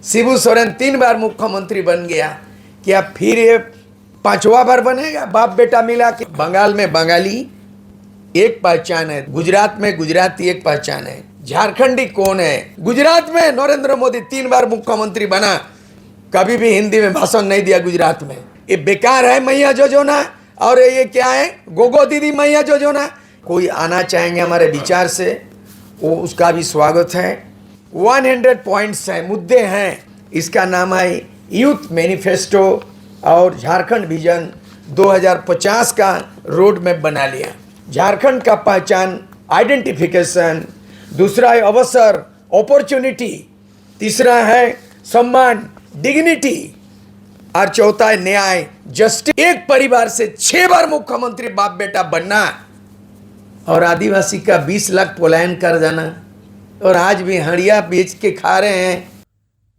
शिबू सोरेन 3 बार मुख्यमंत्री बन गया, क्या फिर ये 5वां बार बनेगा? बाप बेटा मिला के। बंगाल में बंगाली एक पहचान है, गुजरात में गुजराती एक पहचान है, झारखंडी कौन है? गुजरात में नरेंद्र मोदी 3 बार मुख्यमंत्री बना, कभी भी हिंदी में भाषण नहीं दिया गुजरात में। ये बेकार है मैया जोजोना, और ये क्या है गोगो दीदी मैया जोजोना। कोई आना चाहेंगे हमारे विचार से, वो उसका भी स्वागत है। 100 पॉइंट्स हैं, मुद्दे हैं। इसका नाम है यूथ मैनिफेस्टो और झारखंड विजन 2050 का रोड मैप बना लिया। झारखंड का पहचान आइडेंटिफिकेशन, दूसरा है अवसर अपॉर्चुनिटी, तीसरा है सम्मान डिग्निटी, और चौथा है न्याय जस्टिस। एक परिवार से 6 बार मुख्यमंत्री बाप बेटा बनना और आदिवासी का 20 लाख पलायन कर जाना, और आज भी हड़िया बेच के खा रहे हैं।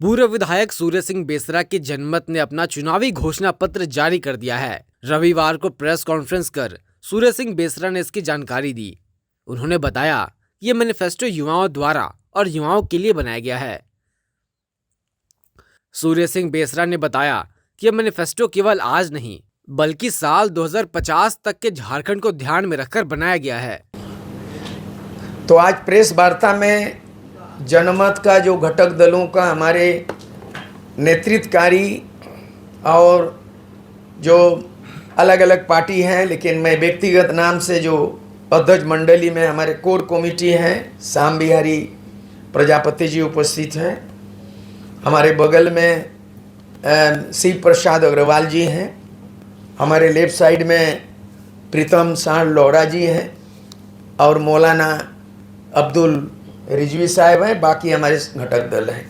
पूर्व विधायक सूर्य सिंह बेसरा की जनमत ने अपना चुनावी घोषणा पत्र जारी कर दिया है। रविवार को प्रेस कॉन्फ्रेंस कर सूर्य सिंह बेसरा ने इसकी जानकारी दी। उन्होंने बताया ये मैनिफेस्टो युवाओं द्वारा और युवाओं के लिए बनाया गया है। सूर्य सिंह बेसरा ने बताया कि यह मैनिफेस्टो केवल आज नहीं बल्कि साल 2050 तक के झारखंड को ध्यान में रखकर बनाया गया है। तो आज प्रेस वार्ता में जनमत का जो घटक दलों का हमारे नेतृत्वकारी और जो अलग अलग पार्टी हैं, लेकिन मैं व्यक्तिगत नाम से जो अध्यक्ष मंडली में हमारे कोर कमेटी हैं, श्याम बिहारी प्रजापति जी उपस्थित हैं। हमारे बगल में शिव प्रसाद अग्रवाल जी हैं। हमारे लेफ्ट साइड में प्रीतम साण लोहरा जी हैं और मौलाना अब्दुल रिजवी साहब हैं। बाकी हमारे घटक दल हैं।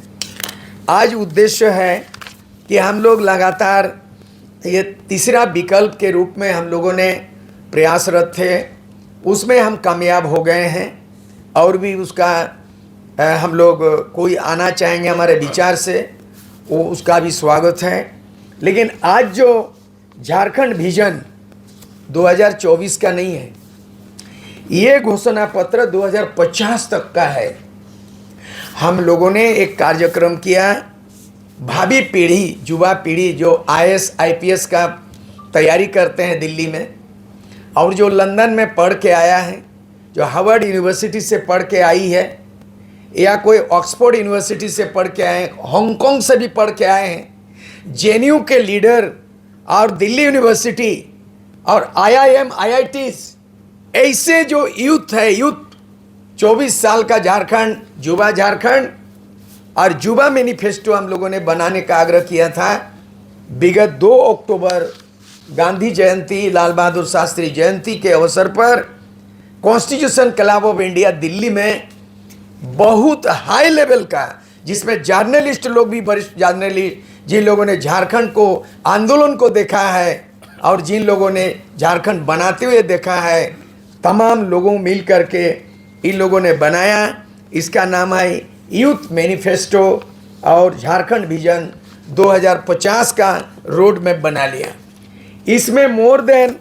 आज उद्देश्य है कि हम लोग लगातार ये तीसरा विकल्प के रूप में हम लोगों ने प्रयासरत थे, उसमें हम कामयाब हो गए हैं। और भी उसका हम लोग कोई आना चाहेंगे हमारे विचार से, वो उसका भी स्वागत है। लेकिन आज जो झारखंड विजन 2024 का नहीं है, ये घोषणा पत्र 2050 तक का है। हम लोगों ने एक कार्यक्रम किया, भावी पीढ़ी, युवा पीढ़ी जो IAS IPS का तैयारी करते हैं दिल्ली में, और जो लंदन में पढ़ के आया है, जो हार्वर्ड यूनिवर्सिटी से पढ़ के आई है, या कोई ऑक्सफोर्ड यूनिवर्सिटी से पढ़ के आए हैं, हांगकांग से भी पढ़ के आए हैं, JNU के लीडर और दिल्ली यूनिवर्सिटी और IIM IITs, ऐसे जो यूथ है, यूथ 24 साल का झारखंड, युवा झारखंड और युवा मैनिफेस्टो हम लोगों ने बनाने का आग्रह किया था। विगत 2 अक्टूबर गांधी जयंती, लाल बहादुर शास्त्री जयंती के अवसर पर constitution club of India Delhi में बहुत हाई लेवल का, जिसमें जर्नलिस्ट लोग भी, वरिष्ठ जर्नलिस्ट, जिन लोगों ने झारखंड को आंदोलन को देखा है और जिन लोगों ने झारखंड बनाते हुए देखा है, तमाम लोगों मिल करके इन लोगों ने बनाया। इसका नाम है यूथ मैनिफेस्टो और झारखंड विजन 2050 का रोड मैप बना लिया। इसमें मोर देन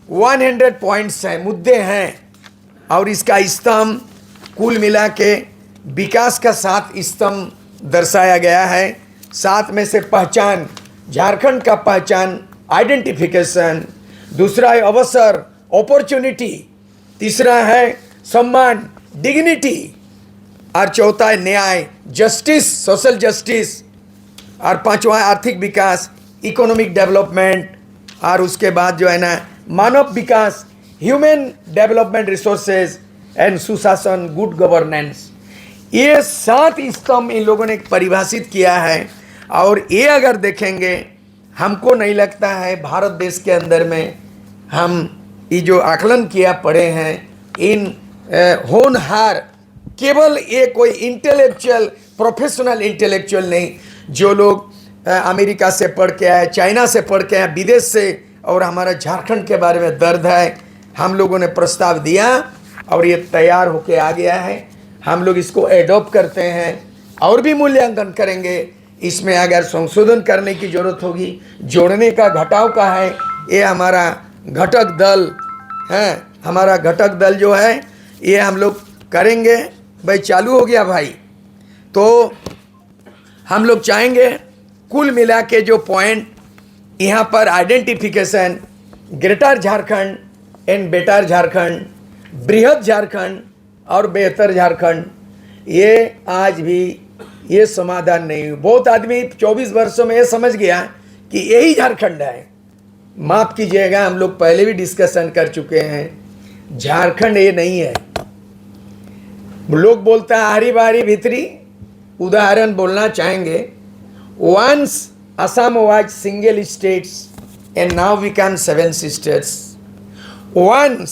100 पॉइंट्स हैं, मुद्दे हैं, और इसका स्तंभ कुल मिला के विकास का 7 स्तंभ दर्शाया गया है। 7 में से पहचान, झारखंड का पहचान आइडेंटिफिकेशन, दूसरा है अवसर अपॉर्चुनिटी, तीसरा है सम्मान डिग्निटी, और चौथा है न्याय जस्टिस सोशल जस्टिस, और 5वां आर्थिक विकास इकोनॉमिक डेवलपमेंट, और उसके बाद जो है ना मानव विकास ह्यूमन डेवलपमेंट रिसोर्सेज एंड सुशासन गुड गवर्नेंस। ये 7 स्तंभ इन लोगों ने परिभाषित किया है। और ये अगर देखेंगे, हमको नहीं लगता है भारत देश के अंदर में हम ये जो आकलन किया पड़े हैं, इन होनहार, केवल ये कोई इंटेलेक्चुअल, प्रोफेशनल इंटेलेक्चुअल नहीं, जो लोग अमेरिका से पढ़ के आए, चाइना से पढ़ के आए, विदेश से, और हमारा झारखंड के बारे में दर्द है, हम लोगों ने प्रस्ताव दिया और ये तैयार होके आ गया है। हम लोग इसको एडॉप्ट करते हैं और भी मूल्यांकन करेंगे। इसमें अगर संशोधन करने की ज़रूरत होगी, जोड़ने का, घटाव का है, ये हमारा घटक दल है। हमारा घटक दल जो है ये हम लोग करेंगे। भाई चालू हो गया भाई। तो हम लोग चाहेंगे कुल मिला के जो पॉइंट यहाँ पर identification, greater Jharkhand and better Jharkhand, बृहद झारखंड और बेहतर झारखंड, ये आज भी ये समाधान नहीं हुआ। बहुत आदमी 24 वर्षों में ये समझ गया कि यही झारखंड है। माफ़ कीजिएगा, हम लोग पहले भी डिस्कशन कर चुके हैं, झारखंड ये नहीं है। लोग बोलता है हरी बारी भीतरी, उदाहरण बोलना चाहेंगे। Once Assam was single states and now become 7 sisters. Once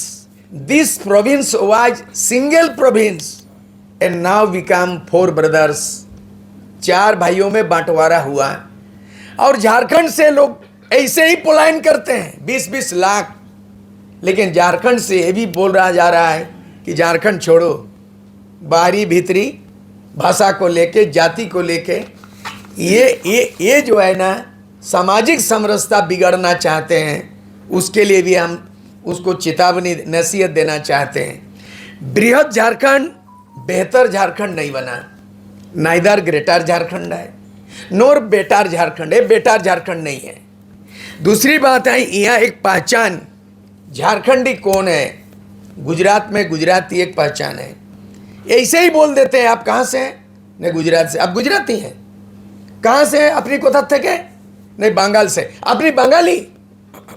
this province was single province and now become 4 brothers. 4 भाइयों में बंटवारा हुआ और झारखंड से लोग ऐसे ही पलायन करते हैं 20-20 लाख। लेकिन झारखंड से ये भी बोल रहा जा रहा है कि झारखंड छोड़ो, बाहरी भीतरी भाषा को लेके, जाति को लेके ये जो है ना सामाजिक समरसता बिगड़ना चाहते हैं। उसके लिए भी हम उसको चेतावनी, नसीहत देना चाहते हैं। बृहद झारखंड बेहतर झारखंड नहीं बना, नाइदर ग्रेटर झारखंड है नोर बेटर झारखंड है, बेटर झारखंड नहीं है। दूसरी बात है, यहाँ एक पहचान, झारखंडी कौन है? गुजरात में गुजराती एक पहचान है। ऐसे ही बोल देते हैं, आप कहाँ से हैं? नहीं गुजरात से। आप गुजराती हैं? कहाँ से? अपनी कोथा थे के? नहीं बंगाल से। अपनी बंगाली?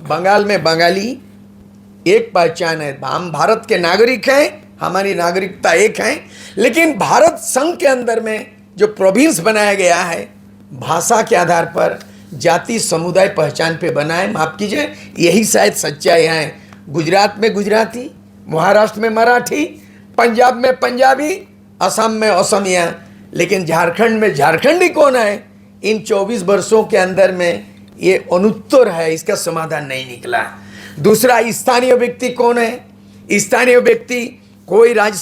बंगाल में बंगाली एक पहचान है। हम भारत के नागरिक हैं, हमारी नागरिकता एक है। लेकिन भारत संघ के अंदर में जो प्रोविंस बनाया गया है, भाषा के आधार पर, जाति समुदाय पहचान पे बना है। माफ़ कीजिए, यही शायद सच्चाई है। गुजरात में गुजराती, महाराष्ट्र में मराठी, पंजाब में पंजाबी, असम में असमिया, लेकिन झारखंड में झारखंडी कौन है? इन 24 वर्षों के अंदर में ये अनुत्तर है, इसका समाधान नहीं निकला। दूसरा, स्थानीय व्यक्ति कौन है? स्थानीय व्यक्ति कोई राज्य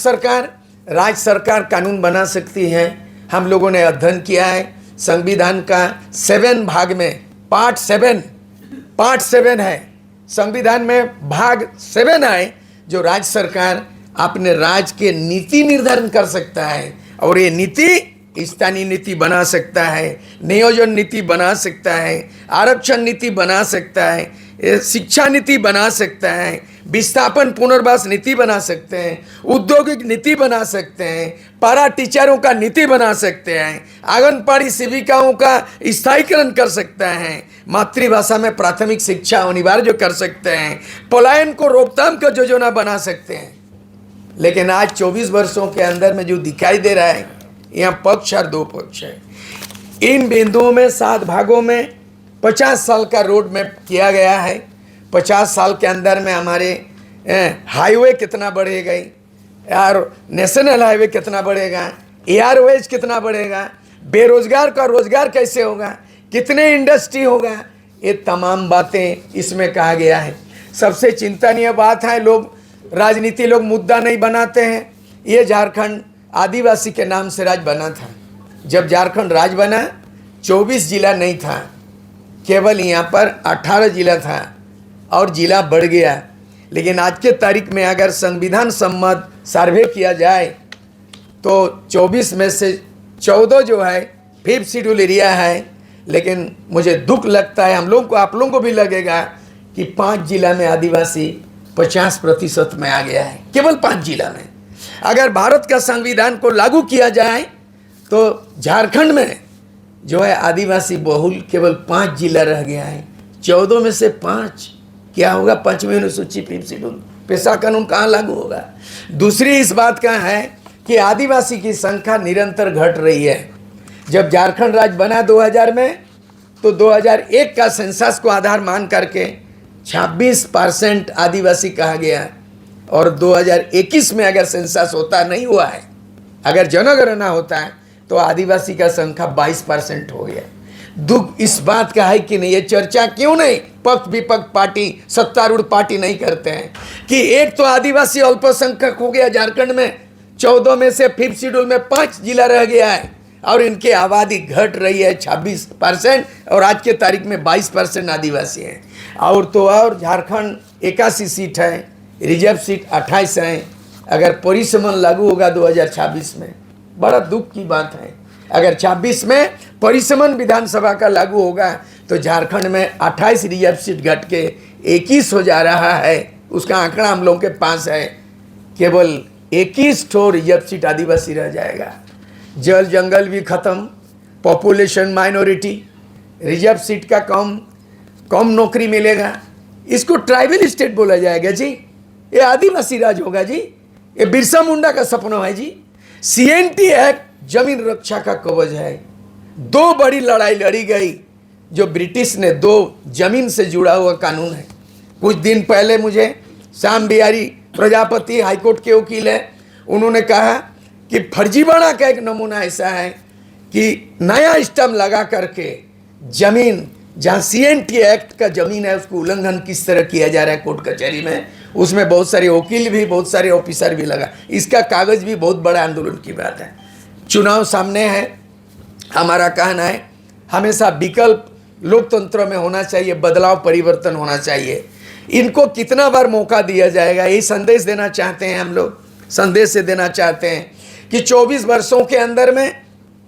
सरकार कानून बना सकती है। हम लोगों ने अध्ययन किया है संविधान का 7 भाग में, पार्ट 7 है संविधान में, भाग 7 है जो राज्य सरकार अपने राज्य के नीति निर्धारण कर सकता है। और ये नीति स्थानीय नीति बना सकता है, नियोजन नीति बना सकता है, आरक्षण नीति बना सकता है, शिक्षा नीति बना सकता है, विस्थापन पुनर्वास नीति बना सकते हैं, औद्योगिक नीति बना सकते हैं, पारा टीचरों का नीति बना सकते हैं, आंगनबाड़ी सेविकाओं का स्थायीकरण कर सकता है, मातृभाषा में प्राथमिक शिक्षा अनिवार्य कर सकते हैं, पलायन को रोकथाम का योजना बना सकते हैं। लेकिन आज 24 वर्षों के अंदर में जो दिखाई दे रहा है, यहाँ पक्ष और 2 पक्ष है। इन बिंदुओं में 7 भागों में 50 साल का रोड मैप किया गया है। 50 साल के अंदर में हमारे हाईवे कितना बढ़ेगा, यार नेशनल हाईवे कितना बढ़ेगा, एयरवेज कितना बढ़ेगा, बेरोजगार का रोजगार कैसे होगा, कितने इंडस्ट्री होगा, ये तमाम बातें इसमें कहा गया है। सबसे चिंतनीय बात है, लोग राजनीति लोग मुद्दा नहीं बनाते हैं। ये झारखंड आदिवासी के नाम से राज्य बना था। जब झारखंड राज्य बना 24 जिला नहीं था, केवल यहाँ पर 18 जिला था और जिला बढ़ गया। लेकिन आज के तारीख में अगर संविधान सम्मत सर्वे किया जाए तो 24 में से 14 जो है 5th शेड्यूल एरिया है। लेकिन मुझे दुख लगता है, हम लोगों को, आप लोगों को भी लगेगा कि 5 जिला में आदिवासी 50% में आ गया है, केवल 5 जिला में। अगर भारत का संविधान को लागू किया जाए तो झारखंड में जो है आदिवासी बहुल केवल 5 जिला रह गया है। 14 में से 5 क्या होगा? 5वीं अनुसूची 5th शेड्यूल, पेशा कानून कहाँ लागू होगा? दूसरी इस बात का है कि आदिवासी की संख्या निरंतर घट रही है। जब झारखंड राज्य बना 2000 में, तो 2001 का सेंसस को आधार मान करके 26% आदिवासी कहा गया। और 2021 में अगर सेंसस होता, नहीं हुआ है, अगर जनगणना होता है तो आदिवासी का संख्या 22% हो गया। दुख इस बात का है कि नहीं, ये चर्चा क्यों नहीं पक्ष विपक्ष पार्टी, सत्तारूढ़ पार्टी नहीं करते हैं कि एक तो आदिवासी अल्पसंख्यक हो गया झारखंड में, 14 में से 5th शेड्यूल में 5 जिला रह गया है और इनकी आबादी घट रही है 26% और आज के तारीख में 22% आदिवासी हैं। और तो और झारखंड 81 सीट है, रिजर्व सीट 28 है। अगर परिसमन लागू होगा 2026 में, बड़ा दुख की बात है। अगर 26 में परिसमन विधानसभा का लागू होगा तो झारखंड में 28 रिजर्व सीट घट के 21 हो जा रहा है। उसका आंकड़ा हम लोगों के पास है। केवल 21 ठो रिजर्व सीट आदिवासी रह जाएगा। जल जंगल भी खत्म, पॉपुलेशन माइनॉरिटी, रिजर्व सीट का कम नौकरी मिलेगा। इसको ट्राइबल स्टेट बोला जाएगा जी। ये आदिवासी राज होगा जी। ये बिरसा मुंडा का सपना है जी। सीएनटी एक्ट जमीन रक्षा का कवच है। 2 बड़ी लड़ाई लड़ी गई जो ब्रिटिश ने 2 जमीन से जुड़ा हुआ कानून है। कुछ दिन पहले मुझे श्याम बिहारी प्रजापति हाईकोर्ट के वकील है, उन्होंने कहा कि फर्जीवाड़ा का एक नमूना ऐसा है कि नया स्टम्प लगा करके जमीन जहाँ सीएनटी एक्ट का जमीन है उसको उल्लंघन किस तरह किया जा रहा है कोर्ट कचहरी में। उसमें बहुत सारे वकील भी, बहुत सारे ऑफिसर भी लगा। इसका कागज भी बहुत बड़ा आंदोलन की बात है। चुनाव सामने है। हमारा कहना है हमेशा विकल्प लोकतंत्र में होना चाहिए, बदलाव परिवर्तन होना चाहिए। इनको कितना बार मौका दिया जाएगा, यही संदेश देना चाहते हैं हम लोग। संदेश से देना चाहते हैं कि 24 वर्षों के अंदर में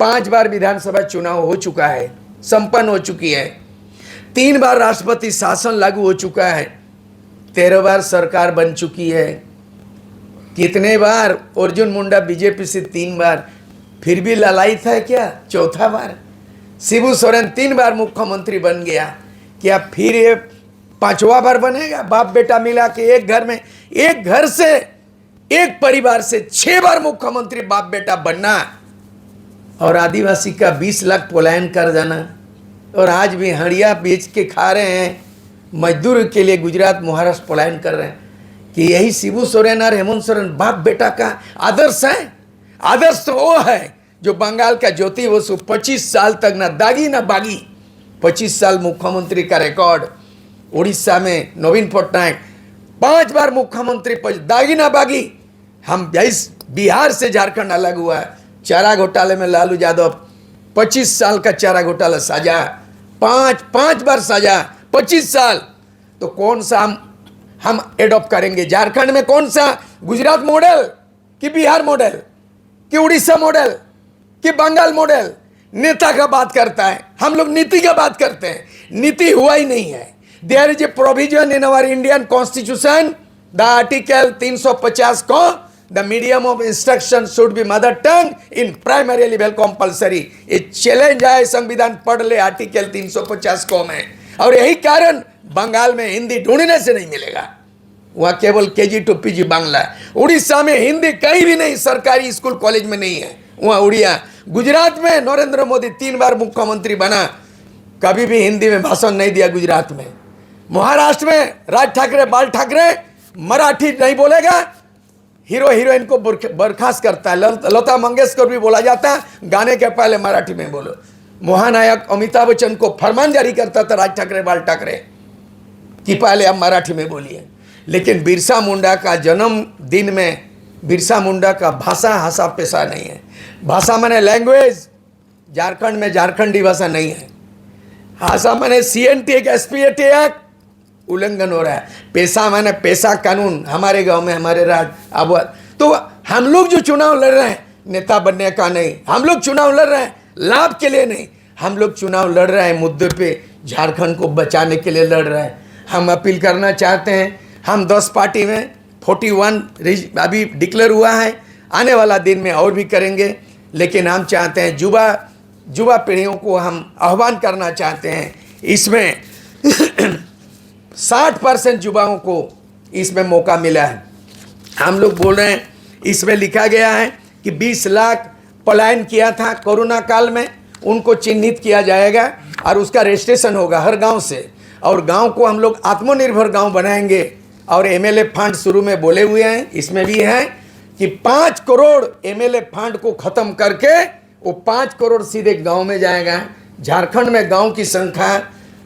5 बार विधानसभा चुनाव हो चुका है, संपन्न हो चुकी है। 3 बार राष्ट्रपति शासन लागू हो चुका है। 13 बार सरकार बन चुकी है। कितने बार अर्जुन मुंडा बीजेपी से 3 बार, फिर भी ललायत है क्या? 4था बार। शिबू सोरेन 3 बार मुख्यमंत्री बन गया, क्या फिर ये 5वां बार बनेगा? बाप बेटा मिला के एक घर में, एक घर से, एक परिवार से 6 बार मुख्यमंत्री बाप बेटा बनना और आदिवासी का 20 लाख पलायन कर जाना और आज भी हड़िया बेच के खा रहे हैं, मजदूर के लिए गुजरात महाराष्ट्र पलायन कर रहे हैं। कि यही शिबू सोरेन और हेमंत सोरेन बाप बेटा का आदर्श है? आदर्श तो वो है जो बंगाल का ज्योति बसु 25 साल तक ना दागी ना बागी, 25 साल मुख्यमंत्री का रिकॉर्ड। उड़ीसा में नवीन पटनायक 5 बार मुख्यमंत्री, दागी ना बागी। हम इस बिहार से झारखंड अलग हुआ है। चारा घोटाले में लालू यादव 25 साल का चारा घोटाला सजा, 5 बार सजा, 25 साल। तो कौन सा हम एडॉप्ट करेंगे? झारखंड में कौन सा? गुजरात मॉडल कि बिहार मॉडल कि उड़ीसा मॉडल कि बंगाल मॉडल? नेता का बात करता है, हम लोग नीति का बात करते हैं। नीति हुआ ही नहीं है। There is a provision in our Indian constitution, the article 350 को the medium of instruction should be mother tongue in primary level compulsory. ये चैलेंज है, संविधान पढ़ ले आर्टिकल 350 को में। और यही कारण बंगाल में हिंदी ढूंढने से नहीं मिलेगा, वहाँ केवल KG to PG बांग्ला है। उड़ीसा में हिंदी कहीं भी नहीं, सरकारी स्कूल कॉलेज में नहीं है, वहाँ उड़िया। गुजरात में नरेंद्र मोदी 3 बार मुख्यमंत्री बना, कभी भी हिंदी में भाषण नहीं दिया गुजरात में। महाराष्ट्र में राज ठाकरे, बाल ठाकरे मराठी नहीं बोलेगा, हीरो हीरोइन को बर्खास्त करता है। लता मंगेशकर भी बोला जाता है, गाने के पहले मराठी में बोलो। महानायक अमिताभ बच्चन को फरमान जारी करता था राज ठाकरे, बाल ठाकरे कि पहले आप मराठी में बोलिए। लेकिन बिरसा मुंडा का जन्मदिन में बिरसा मुंडा का भाषा हासा पेशा नहीं है। भाषा माने लैंग्वेज, झारखंड में झारखंडी भाषा नहीं है। भाषा माने CNT एक SPAT एक्ट उल्लंघन हो रहा है। पेशा माने पेशा कानून हमारे गांव में, हमारे राज्य। अब तो हम लोग जो चुनाव लड़ रहे हैं नेता बनने का नहीं, हम लोग चुनाव लड़ रहे हैं लाभ के लिए नहीं, हम लोग चुनाव लड़ रहे हैं मुद्दे पे, झारखंड को बचाने के लिए लड़ रहे हैं। हम अपील करना चाहते हैं, हम 10 पार्टी में 41 अभी डिक्लेयर हुआ है, आने वाला दिन में और भी करेंगे। लेकिन हम चाहते हैं युवा पीढ़ियों को हम आह्वान करना चाहते हैं, इसमें 60% युवाओं को इसमें मौका मिला है। हम लोग बोल रहे हैं, इसमें लिखा गया है कि 20 लाख पलायन किया था कोरोना काल में, उनको चिन्हित किया जाएगा और उसका रजिस्ट्रेशन होगा हर गांव से, और गांव को हम लोग आत्मनिर्भर गांव बनाएंगे। और MLA फंड शुरू में बोले हुए हैं, इसमें भी है कि 5 करोड़ MLA फंड को खत्म करके वो 5 करोड़ सीधे गांव में जाएगा। झारखंड में गांव की संख्या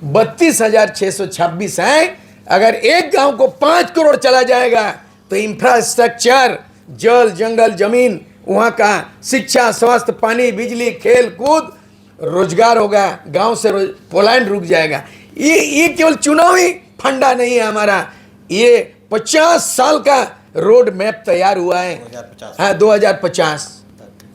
32,626 है। अगर एक गांव को 5 करोड़ चला जाएगा तो इंफ्रास्ट्रक्चर, जल जंगल जमीन, वहाँ का शिक्षा, स्वास्थ्य, पानी, बिजली, खेल कूद, रोजगार होगा, गांव से पलायन रुक जाएगा। ये केवल चुनावी फंडा नहीं है हमारा, ये 50 साल का रोड मैप तैयार हुआ है। 2050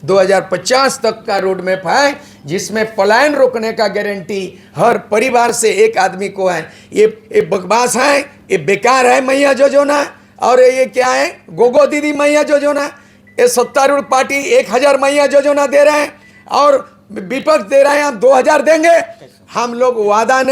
2050 तक का रोड मैप है, जिसमें पलायन रोकने का गारंटी हर परिवार से एक आदमी को है। ये बकवास है, ये बेकार है मैया योजना। और ये क्या है, गोगो दीदी मैया योजना। ये सत्तारूढ़ पार्टी 1000 मैया योजना दे रहे हैं और विपक्ष दे रहे हैं हम 2000 देंगे। हम लोग वादा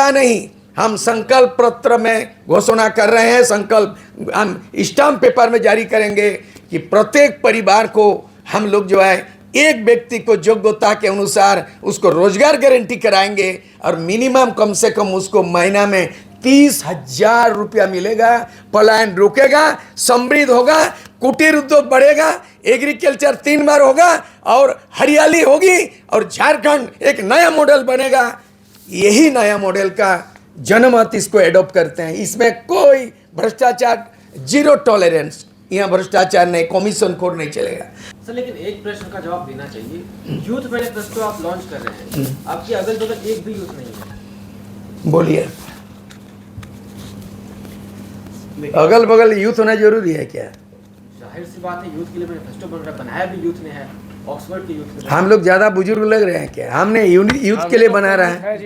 नहीं, हम संकल्प पत्र में घोषणा कर रहे हैं। संकल्प हम स्टाम्प पेपर में जारी करेंगे कि प्रत्येक परिवार को हम लोग जो है एक व्यक्ति को योग्यता के अनुसार उसको रोजगार गारंटी कराएंगे और मिनिमम कम से कम उसको महीना में 30,000 रुपया मिलेगा। पलायन रुकेगा, समृद्ध होगा, कुटीर उद्योग बढ़ेगा, एग्रीकल्चर 3 बार होगा और हरियाली होगी और झारखंड एक नया मॉडल बनेगा। यही नया मॉडल का जनमत इसको एडॉप्ट करते हैं। इसमें कोई भ्रष्टाचार, जीरो टॉलरेंस, यहाँ भ्रष्टाचार नहीं, कमीशन खोर नहीं चलेगा। सर लेकिन एक प्रश्न का जवाब देना चाहिए। यूथ मैनिफेस्टो आप लॉन्च कर रहे हैं, आपके अगल बगल एक भी यूथ नहीं है। बोलिए, अगल बगल यूथ होना जरूरी है क्या? जाहिर सी बात है, यूथ के लिए मैनिफेस्टो बन रहा, बनाया भी यूथ ने है, ऑक्सफोर्ड के यूथ ने। हम लोग ज्यादा बुजुर्ग लग रहे हैं क्या? हमने यूथ के लिए बना रहा है।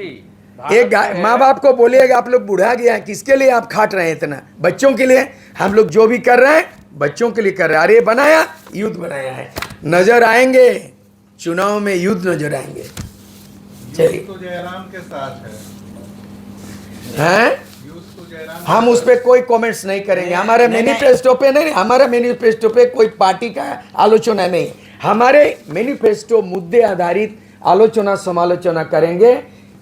एक माँ बाप को बोलिएगा आप लोग बुढ़ा गया है, किसके लिए आप खाट रहे हैं इतना? बच्चों के लिए। हम लोग जो भी कर रहे हैं बच्चों के लिए कर रहे हैं। अरे बनाया, यूथ बनाया है। नजर आएंगे चुनाव में, यूथ नजर आएंगे। चलिए, तो जयराम के साथ हैं? हम उस पर कोई कमेंट्स नहीं करेंगे। हमारे मैनिफेस्टो पे नहीं, हमारे मैनिफेस्टो पे कोई पार्टी का आलोचना नहीं। हमारे मैनिफेस्टो मुद्दे आधारित आलोचना समालोचना करेंगे।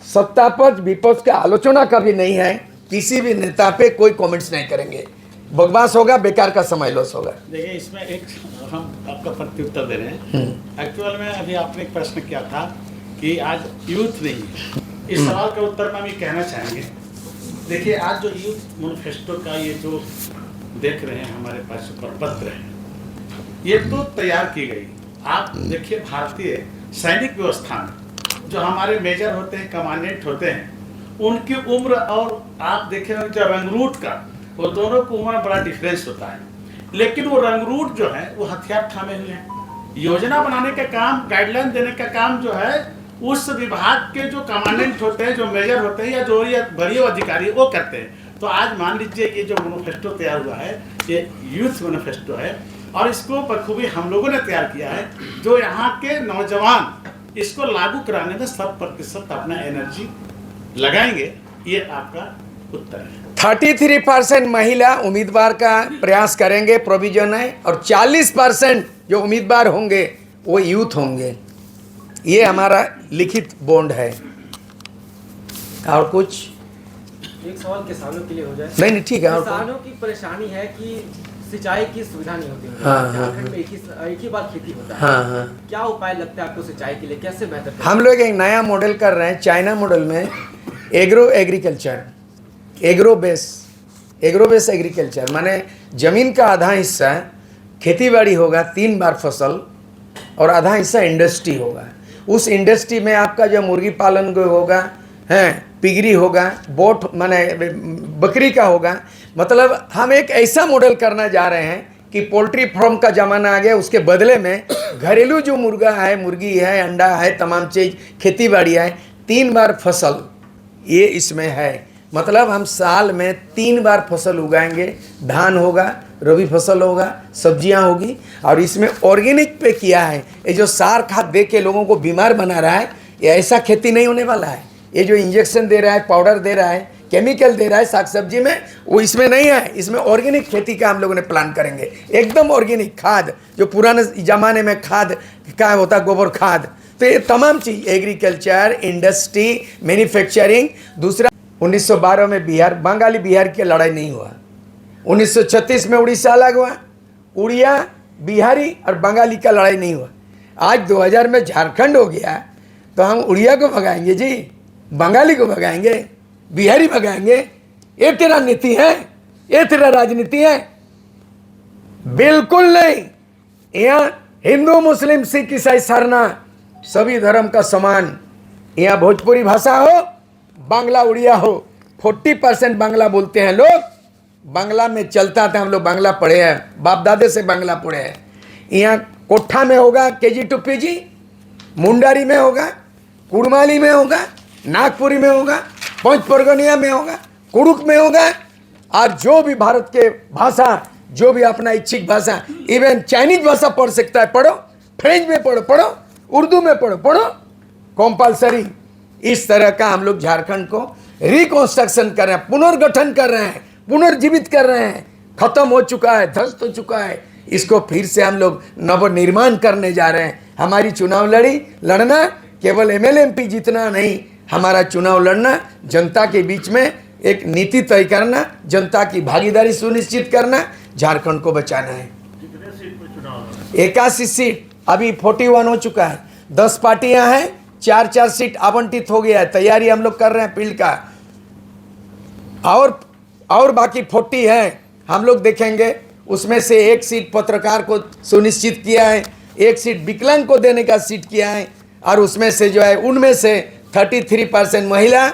सत्ता पक्ष विपक्ष का आलोचना कभी नहीं है। किसी भी नेता पे कोई कमेंट्स नहीं करेंगे। बकवास होगा, बेकार का समय लॉस होगा। देखिए, इसमें एक हम आपका प्रत्युत्तर दे रहे हैं। एक्चुअल में अभी आपने एक प्रश्न किया था कि आज यूथ नहीं है। इस सवाल का उत्तर में हम ये कहना चाहेंगे। देखिए, आज जो यूथ मैनिफेस्टो का ये जो देख रहे हैं हमारे पास प्रपत्र है, ये तो तैयार की गई। आप देखिए, भारतीय सैनिक व्यवस्था में जो हमारे मेजर होते हैं, कमांडेंट होते हैं, उनकी उम्र और आप देखें जो रंगरूट का, वो दोनों की उम्र में बड़ा डिफरेंस होता है। लेकिन वो रंगरूट जो है वो हथियार थामे हुए हैं। योजना बनाने का काम, गाइडलाइन देने का काम जो है उस विभाग के जो कमांडेंट होते हैं, जो मेजर होते हैं या जो ये वरीय अधिकारी वो करते हैं। तो आज मान लीजिए ये जो मैनिफेस्टो तैयार हुआ है, ये यूथ मैनिफेस्टो है और इसको बखूबी हम लोगों ने तैयार किया है। जो यहाँ के नौजवान इसको लागू कराने में 100% अपना एनर्जी लगाएंगे, ये आपका उत्तर है। 33% महिला उम्मीदवार का प्रयास करेंगे, प्रोविजन है। और 40% जो उम्मीदवार होंगे वो यूथ होंगे। ये हमारा लिखित बॉन्ड है। और कुछ एक सवाल किसानों के लिए हो जाए। नहीं, ठीक है। किसानों की परेशानी है कि सिंचाई की सुविधा नहीं होती है। हाँ, झारखंड में एक ही बार खेती होता है। हाँ। क्या उपाय लगता है आपको सिंचाई के लिए, कैसे बेहतर करें? हम लोग एक नया मॉडल कर रहे हैं। चाइना मॉडल में एग्रीकल्चर, एग्रो बेस एग्रीकल्चर, माने जमीन का आधा हिस्सा खेतीबाड़ी होगा, 3 बार फसल, और आधा हिस्सा इंडस्ट्री होगा। उस इंडस्ट्री में आपका जो मुर्गी पालन होगा, हैं, पिगरी होगा, बोट माने बकरी का होगा। मतलब हम एक ऐसा मॉडल करना जा रहे हैं कि पोल्ट्री फार्म का ज़माना आ गया, उसके बदले में घरेलू जो मुर्गा है, मुर्गी है, अंडा है, तमाम चीज़ खेती बाड़ी है, 3 बार फसल ये इसमें है। मतलब हम साल में 3 बार फसल उगाएंगे। धान होगा, रबी फसल होगा, सब्जियां होगी। और इसमें ऑर्गेनिक पे किया है। ये जो सार खाद दे के लोगों को बीमार बना रहा है, ये ऐसा खेती नहीं होने वाला है। ये जो इंजेक्शन दे रहा है, पाउडर दे रहा है, केमिकल दे रहा है साग सब्जी में, वो इसमें नहीं है। इसमें ऑर्गेनिक खेती का हम लोगों ने प्लान करेंगे। एकदम ऑर्गेनिक खाद, जो पुराने ज़माने में खाद क्या होता, गोबर खाद। तो ये तमाम चीज़, एग्रीकल्चर, इंडस्ट्री, मैन्युफैक्चरिंग। दूसरा, 1912 में बंगाली बिहार की लड़ाई नहीं हुआ। 1936 में उड़ीसा अलग हुआ। उड़िया, बिहारी और बंगाली का लड़ाई नहीं हुआ। आज 2000 में झारखंड हो गया, तो हम उड़िया को भगाएंगे जी, बंगाली को भगाएंगे, बिहारी भगाएंगे? ये तेरा नीति है? ये तेरा राजनीति है? बिल्कुल नहीं। यहाँ हिंदू, मुस्लिम, सिख, ईसाई, सरना सभी धर्म का समान। यहाँ भोजपुरी भाषा हो, बांग्ला उड़िया हो, 40% बांग्ला बोलते हैं लोग। बांग्ला में चलता था, हम लोग बांग्ला पढ़े हैं, बाप दादे से बांग्ला पढ़े हैं। यहाँ कोठा में होगा KG to PG, मुंडारी में होगा, कुड़माली में होगा, नागपुरी में होगा, पंच परगनिया में होगा, कुड़ुक में होगा। और जो भी भारत के भाषा, जो भी अपना इच्छिक भाषा, इवन चाइनीज भाषा पढ़ सकता है, पढ़ो, फ्रेंच में पढ़ो, उर्दू में पढ़ो, कंपल्सरी। इस तरह का हम लोग झारखंड को रिकंस्ट्रक्शन कर रहे हैं, पुनर्गठन कर रहे हैं, पुनर्जीवित कर रहे हैं। खत्म हो चुका है, ध्वस्त हो चुका है, इसको फिर से हम लोग नवनिर्माण करने जा रहे हैं। हमारी चुनाव लड़ना केवल MLA MP जीतना नहीं, हमारा चुनाव लड़ना जनता के बीच में एक नीति तय करना, जनता की भागीदारी सुनिश्चित करना, झारखंड को बचाना है। 81 सीट, अभी 41 हो चुका है, 10 पार्टियां हैं, 4-4 सीट आवंटित हो गया है। तैयारी हम लोग कर रहे हैं फील्ड का, और बाकी 40 है, हम लोग देखेंगे। उसमें से 1 सीट पत्रकार को सुनिश्चित किया है, 1 सीट विकलांग को देने का सीट किया है, और उसमें से जो है उनमें से 33% महिला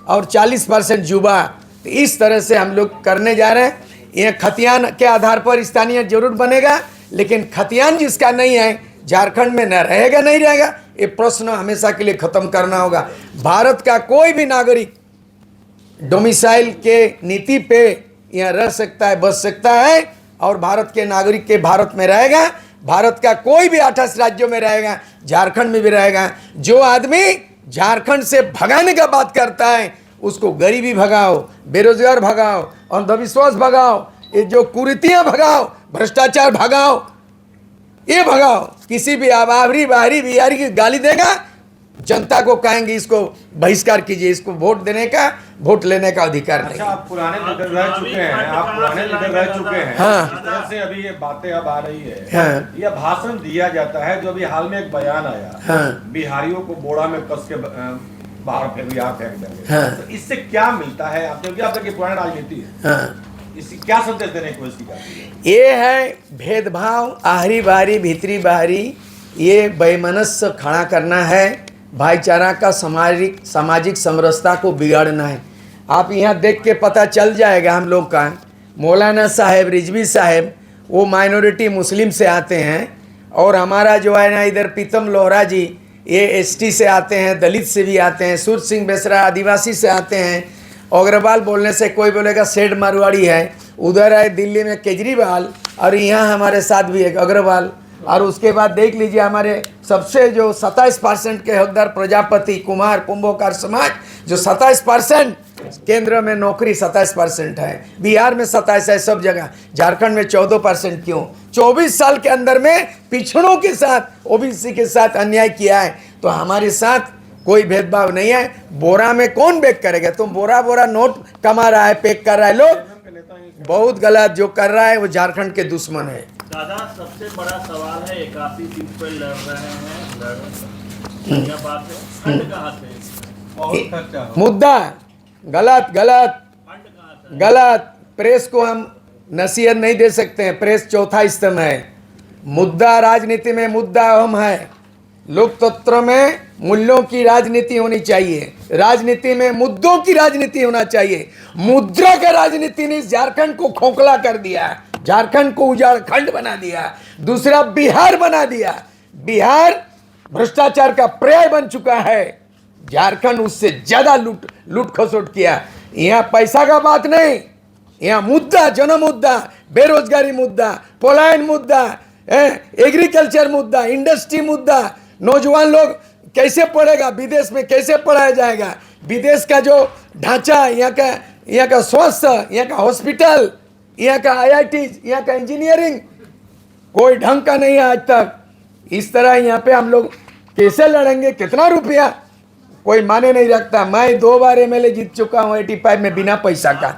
और 40% युवा। तो इस तरह से हम लोग करने जा रहे हैं। ये खतियान के आधार पर स्थानीय जरूर बनेगा, लेकिन खतियान जिसका नहीं है झारखंड में न रहेगा, नहीं रहेगा, ये प्रश्न हमेशा के लिए खत्म करना होगा। भारत का कोई भी नागरिक डोमिसाइल के नीति पे यहाँ रह सकता है, बच सकता है, और भारत के नागरिक के भारत में रहेगा। भारत का कोई भी 28 राज्यों में रहेगा, झारखंड में भी रहेगा। जो आदमी झारखंड से भगाने का बात करता है, उसको गरीबी भगाओ, बेरोजगार भगाओ, अंधविश्वास भगाओ, ये जो कुरीतियां भगाओ, भ्रष्टाचार भगाओ, ये भगाओ। किसी भी आवारी बाहरी बिहारी की गाली देगा, जनता को कहेंगे इसको बहिष्कार कीजिए, इसको वोट लेने का अधिकार नहीं। अच्छा, आप पुराने लीडर रह चुके हैं, हाँ। इस तरह से अभी ये बातें अब आ रही है, हाँ। यह भाषण दिया जाता है। जो अभी हाल में एक बयान आया, हाँ। बिहारियों को बोरा में कस के बाहर फेंक देंगे। हाँ। तो इससे क्या मिलता है? आपने भी आप पुरानी राजनीति है, हाँ, इससे क्या संदेश देने की कोशिश की जाती है? ये है भेदभाव, आहरी बाहरी भीतरी बाहरी, ये बेमनस्य खड़ा करना है, भाईचारा का सामाजिक समरसता को बिगाड़ना है। आप यहाँ देख के पता चल जाएगा हम लोग का, मौलाना साहेब, रिजवी साहेब, वो माइनॉरिटी मुस्लिम से आते हैं, और हमारा जो है ना इधर पीतम लोहरा जी, ये ST से आते हैं, दलित से भी आते हैं, सूर्य सिंह बेसरा आदिवासी से आते हैं, अग्रवाल बोलने से कोई बोलेगा सेठ मारवाड़ी है, उधर है दिल्ली में केजरीवाल, और यहाँ हमारे साथ भी एक अग्रवाल। और उसके बाद देख लीजिए हमारे सबसे जो 27% के हकदार प्रजापति कुमार कुंभोकार समाज, जो 27% केंद्र में नौकरी 27% है, बिहार में 27 है, सब जगह। झारखंड में 14% क्यों? 24 साल के अंदर में पिछड़ों के साथ, OBC के साथ अन्याय किया है, तो हमारे साथ कोई भेदभाव नहीं है। बोरा में कौन पैक करेगा? तुम बोरा नोट कमा रहा है, पैक कर रहा है, लोग बहुत गलत जो कर रहा है वो झारखंड के दुश्मन है। दादा, सबसे बड़ा सवाल है 81 सीट पर लड़ रहे हैं, क्या बात है? फंड कहाँ से? बहुत खर्चा हो। मुद्दा गलत फंड कहाँ से? गलत। प्रेस को हम नसीहत नहीं दे सकते हैं, प्रेस चौथा स्तंभ है। मुद्दा राजनीति में मुद्दा अहम है। लोकतंत्र में मूल्यों की राजनीति होनी चाहिए, राजनीति में मुद्दों की राजनीति होना चाहिए। मुद्रा का राजनीति ने झारखंड को खोखला कर दिया, झारखंड को उजाड़ खंड बना दिया, दूसरा बिहार बना दिया। बिहार भ्रष्टाचार का पर्याय बन चुका है, झारखंड उससे ज्यादा लूट खसोट किया। यहाँ पैसा का बात नहीं, यहाँ मुद्दा, जन मुद्दा, बेरोजगारी मुद्दा, पलायन मुद्दा, एग्रीकल्चर मुद्दा, इंडस्ट्री मुद्दा। नौजवान लोग कैसे पढ़ेगा, विदेश में कैसे पढ़ाया जाएगा? विदेश का जो ढांचा, यहाँ का स्वास्थ्य, यहाँ का हॉस्पिटल, यहाँ का IIT, यहाँ का इंजीनियरिंग कोई ढंग का नहीं है आज तक। इस तरह यहाँ पे हम लोग कैसे लड़ेंगे? कितना रुपया? कोई माने नहीं रखता। मैं 2 बार MLA जीत चुका हूँ 85 में बिना पैसा का।